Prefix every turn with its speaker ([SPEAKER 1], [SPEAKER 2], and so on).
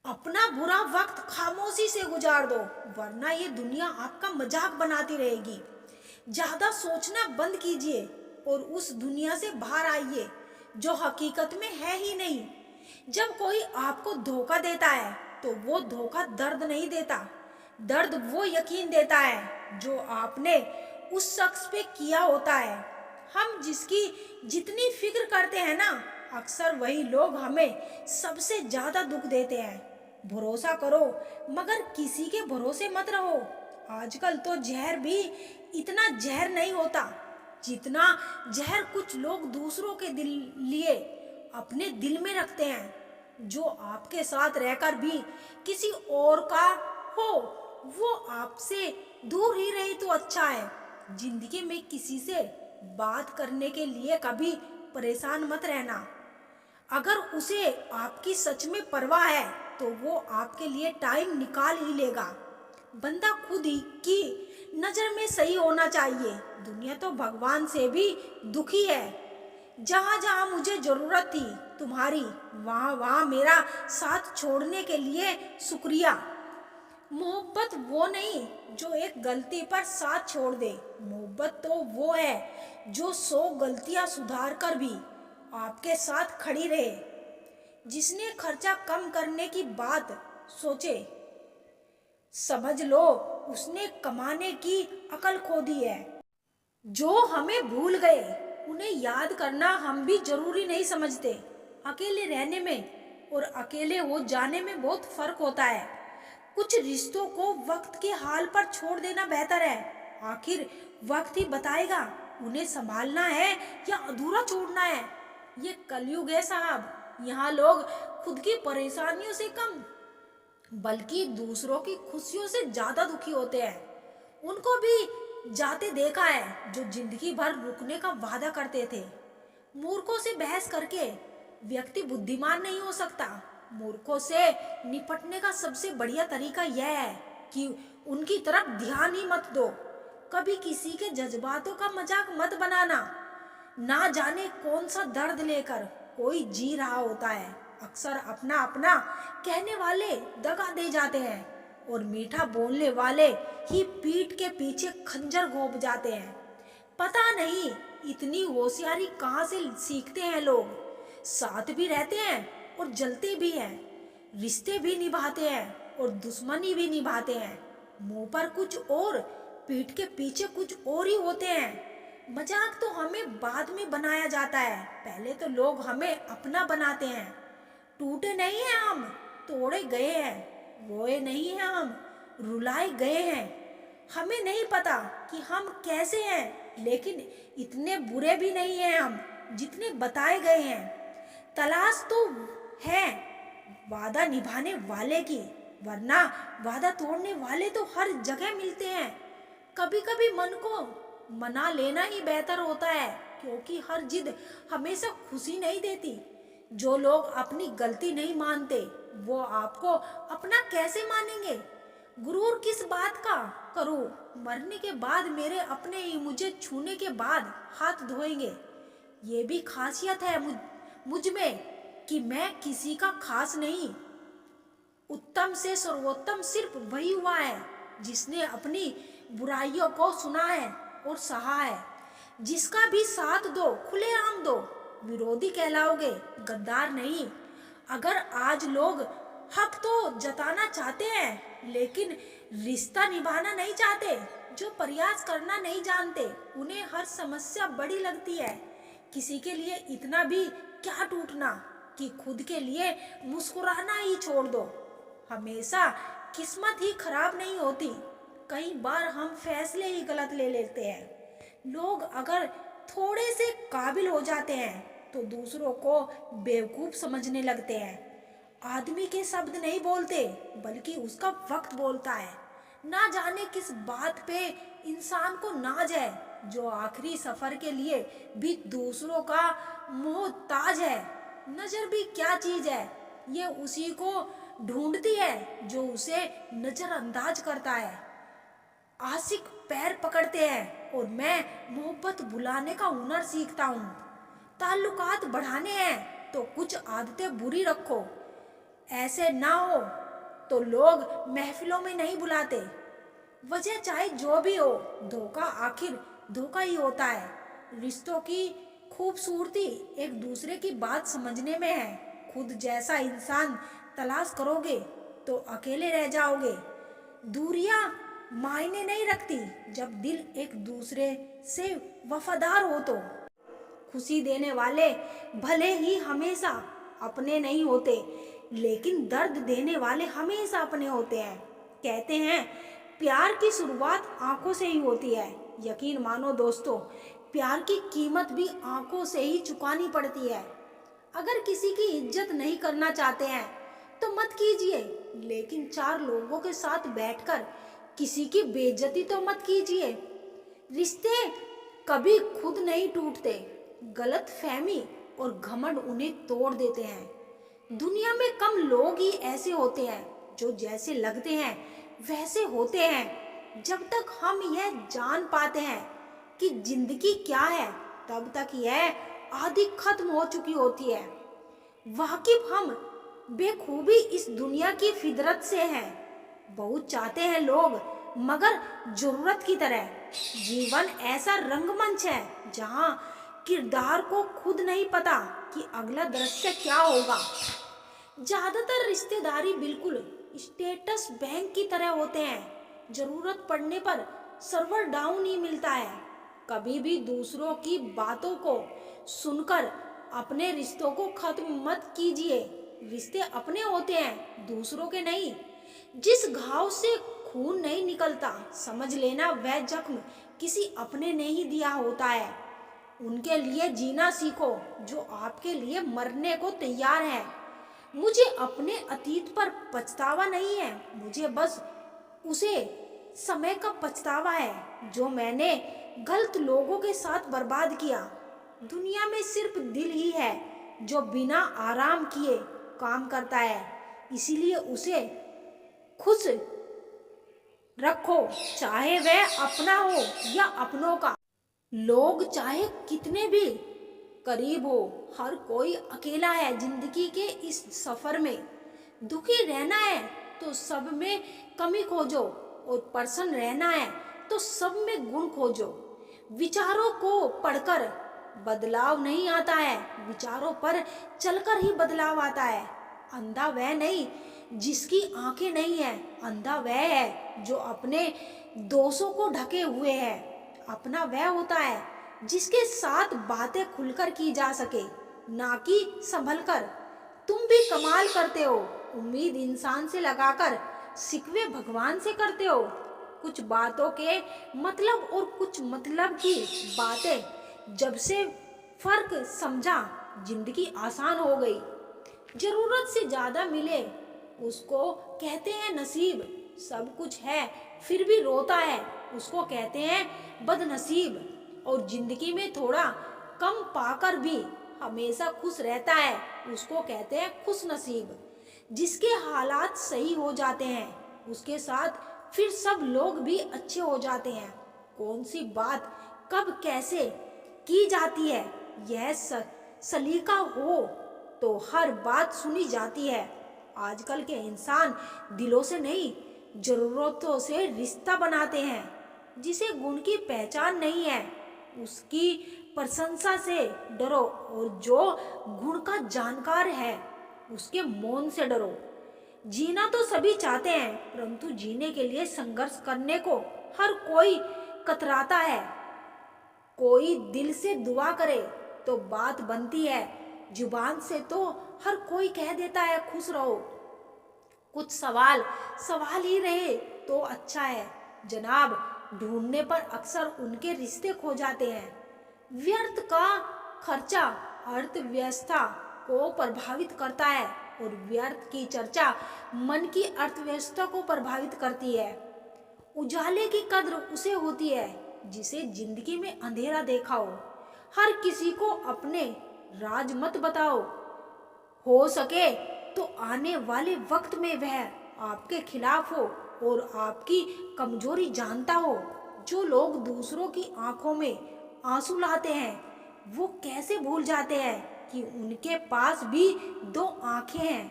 [SPEAKER 1] अपना बुरा वक्त खामोशी से गुजार दो, वरना ये दुनिया आपका मजाक बनाती रहेगी। ज्यादा सोचना बंद कीजिए और उस दुनिया से बाहर आइए जो हकीकत में है ही नहीं। जब कोई आपको धोखा देता है तो वो धोखा दर्द नहीं देता, दर्द वो यकीन देता है जो आपने उस शख्स पे किया होता है। हम जिसकी जितनी फिक्र करते हैं ना, अक्सर वही लोग हमें सबसे ज्यादा दुख देते हैं। भरोसा करो मगर किसी के भरोसे मत रहो। आजकल तो जहर भी इतना जहर नहीं होता जितना जहर कुछ लोग दूसरों के दिल लिए अपने दिल में रखते हैं। जो आपके साथ रहकर भी किसी और का हो, वो आपसे दूर ही रही तो अच्छा है। जिंदगी में किसी से बात करने के लिए कभी परेशान मत रहना। अगर उसे आपकी सच में परवाह है तो वो आपके लिए टाइम निकाल ही लेगा। बंदा खुद ही की नजर में सही होना चाहिए। दुनिया तो भगवान से भी दुखी है। जहाँ जहाँ मुझे जरूरत थी तुम्हारी, वहाँ वहाँ मेरा साथ छोड़ने के लिए शुक्रिया। मोहब्बत वो नहीं जो एक गलती पर साथ छोड़ दे। मोहब्बत तो वो है जो 100 गलतियां सुधार कर भी आपके साथ खड़ी रहे। जिसने खर्चा कम करने की बात सोचे, समझ लो उसने कमाने की अकल खो दी है। जो हमें भूल गए उन्हें याद करना हम भी जरूरी नहीं समझते। अकेले रहने में और अकेले हो जाने में बहुत फर्क होता है। कुछ रिश्तों को वक्त के हाल पर छोड़ देना बेहतर है। आखिर वक्त ही बताएगा उन्हें संभालना है या अधूरा छोड़ना है। ये कलयुग है साहब। यहाँ लोग खुद की परेशानियों से कम बल्कि दूसरों की खुशियों से ज्यादा दुखी होते हैं। उनको भी जाते देखा है जो जिंदगी भर रुकने का वादा करते थे। मूर्खों से बहस करके व्यक्ति बुद्धिमान नहीं हो सकता। मूर्खों से निपटने का सबसे बढ़िया तरीका यह है कि उनकी तरफ ध्यान ही मत दो। कभी किसी के जज्बातों का मजाक मत बनाना। ना जाने कौन सा दर्द लेकर कोई जी रहा होता है। अक्सर अपना अपना कहने वाले दगा दे जाते हैं और मीठा बोलने वाले ही पीठ के पीछे खंजर घोंप जाते हैं। पता नहीं इतनी होशियारी कहाँ से सीखते हैं लोग। साथ भी रहते हैं और जलते भी हैं, रिश्ते भी निभाते हैं और दुश्मनी भी निभाते हैं। मुंह पर कुछ और पीठ के पीछे कुछ और ही होते हैं। मजाक तो हमें बाद में बनाया जाता है, पहले तो लोग हमें अपना बनाते हैं। टूटे नहीं हैं हम, तोड़े गए हैं। रोए नहीं हैं हम, रुलाए गए हैं। हमें नहीं पता कि हम कैसे हैं, लेकिन इतने बुरे भी नहीं हैं हम जितने बताए गए हैं। तलाश तो है वादा निभाने वाले की, वरना वादा तोड़ने वाले तो हर जगह मिलते हैं। कभी कभी मन को मना लेना ही बेहतर होता है, क्योंकि हर जिद हमेशा खुशी नहीं देती। जो लोग अपनी गलती नहीं मानते वो आपको अपना कैसे मानेंगे। गुरूर किस बात का करूं, मरने के बाद मेरे अपने ही मुझे छूने के बाद हाथ धोएंगे। ये भी खासियत है मुझ में कि मैं किसी का खास नहीं। उत्तम से सर्वोत्तम सिर्फ वही हुआ है जिसने अपनी बुराइयों को सुना है और सहा है। जिसका भी साथ दो खुलेआम दो, विरोधी कहलाओगे, गद्दार नहीं। अगर आज लोग हक तो जताना चाहते हैं लेकिन रिश्ता निभाना नहीं चाहते, जो प्रयास करना नहीं जानते, उन्हें हर समस्या बड़ी लगती है। किसी के लिए इतना भी क्या टूटना कि खुद के लिए मुस्कुराना ही छोड़ दो। हमेशा किस्मत ही खराब नहीं होती, कई बार हम फैसले ही गलत ले लेते हैं। लोग अगर थोड़े से काबिल हो जाते हैं तो दूसरों को बेवकूफ समझने लगते हैं। आदमी के शब्द नहीं बोलते बल्कि उसका वक्त बोलता है। ना जाने किस बात पे इंसान को नाज है, जो आखिरी सफर के लिए भी दूसरों का मोहताज है। नजर भी क्या चीज है, ये उसी को ढूंढती है जो उसे नजरअंदाज करता है। आशिक पैर पकड़ते हैं और मैं मोहब्बत बुलाने का हुनर सीखता हूँ। ताल्लुकात बढ़ाने हैं तो कुछ आदतें बुरी रखो। ऐसे ना हो तो लोग महफिलों में नहीं बुलाते। वजह चाहे जो भी हो, धोखा आखिर धोखा ही होता है। रिश्तों की खूबसूरती एक दूसरे की बात समझने में है। खुद जैसा इंसान तलाश करोगे तो अकेले रह जाओगे। दूरियां मायने नहीं रखती जब दिल एक दूसरे से वफादार हो तो। खुशी देने वाले भले ही हमेशा अपने नहीं होते, लेकिन दर्द देने वाले हमेशा अपने होते हैं। कहते हैं प्यार की शुरुआत आंखों से ही होती है। यकीन मानो दोस्तों, प्यार की कीमत भी आंखों से ही चुकानी पड़ती है। अगर किसी की इज्जत नहीं करना चाहते हैं तो मत कीजिए, लेकिन चार लोगों के साथ बैठकर किसी की बेइज्जती तो मत कीजिए। रिश्ते कभी खुद नहीं टूटते, गलत फहमी और घमंड उन्हें तोड़ देते हैं। दुनिया में कम लोग ही ऐसे होते हैं जो जैसे लगते हैं वैसे होते हैं। जब तक हम यह जान पाते हैं कि जिंदगी क्या है, तब तक यह आधी खत्म हो चुकी होती है। वाकिफ हम बेखूबी इस दुनिया की फितरत से हैं। बहुत चाहते हैं लोग, मगर जरूरत की तरह। जीवन ऐसा रंगमंच है जहां किरदार को खुद नहीं पता कि अगला दृश्य क्या होगा। ज्यादातर रिश्तेदारी बिल्कुल स्टेटस बैंक की तरह होते हैं। जरूरत पड़ने पर सर्वर डाउन ही मिलता है। कभी भी दूसरों की बातों को सुनकर अपने रिश्तों को खत्म मत कीजिए। रिश्ते अपने होते हैं, दूसरों के नहीं। जिस घाव से खून नहीं निकलता, समझ लेना वह जख्म किसी अपने ने ही दिया होता है। उनके लिए जीना सीखो जो आपके लिए मरने को तैयार है। मुझे अपने अतीत पर पछतावा नहीं है, मुझे बस उसे समय का पछतावा है जो मैंने गलत लोगों के साथ बर्बाद किया। दुनिया में सिर्फ दिल ही है जो बिना आराम किए काम करता है, इसीलिए उसे खुश रखो, चाहे वह अपना हो या अपनों का। लोग चाहे कितने भी करीब हो, हर कोई अकेला है जिंदगी के इस सफर में। दुखी रहना है तो सब में कमी खोजो, और प्रसन्न रहना है तो सब में गुण खोजो। विचारों को पढ़कर बदलाव नहीं आता है, विचारों पर चलकर ही बदलाव आता है। अंधा वह नहीं जिसकी आंखें नहीं है, अंधा वह है जो अपने दोषों को ढके हुए है। अपना वह होता है जिसके साथ बातें खुलकर की जा सके, ना कि संभलकर। तुम भी कमाल करते हो, उम्मीद इंसान से लगाकर शिकवे भगवान से करते हो। कुछ बातों के मतलब और कुछ मतलब की बातें जब से फर्क समझा, जिंदगी आसान हो गई। जरूरत से ज्यादा मिले उसको कहते हैं नसीब। सब कुछ है फिर भी रोता है उसको कहते हैं बदनसीब। और जिंदगी में थोड़ा कम पाकर भी हमेशा खुश रहता है उसको कहते हैं खुश नसीब। जिसके हालात सही हो जाते हैं उसके साथ फिर सब लोग भी अच्छे हो जाते हैं। कौन सी बात कब कैसे की जाती है, यह सलीका हो तो हर बात सुनी जाती है। आजकल के इंसान दिलों से नहीं, जरूरतों से रिश्ता बनाते हैं। जिसे गुण की पहचान नहीं है उसकी प्रशंसा से डरो, और जो गुण का जानकार है उसके मौन से डरो। जीना तो सभी चाहते हैं, परंतु जीने के लिए संघर्ष करने को हर कोई कतराता है। कोई दिल से दुआ करे तो बात बनती है, जुबान से तो हर कोई कह देता है खुश रहो। कुछ सवाल सवाल ही रहे तो अच्छा है जनाब, ढूंढने पर अक्सर उनके रिश्ते खो जाते हैं। व्यर्थ का खर्चा अर्थव्यवस्था को प्रभावित करता है, और व्यर्थ की चर्चा मन की अर्थव्यवस्था को प्रभावित करती है। उजाले की कद्र उसे होती है जिसे जिंदगी में अंधेरा देखा हो। हर किसी को अपने राज मत बताओ, हो सके तो आने वाले वक्त में वह आपके खिलाफ हो और आपकी कमजोरी जानता हो। जो लोग दूसरों की आंखों में आंसू लाते हैं वो कैसे भूल जाते हैं कि उनके पास भी दो आंखें हैं।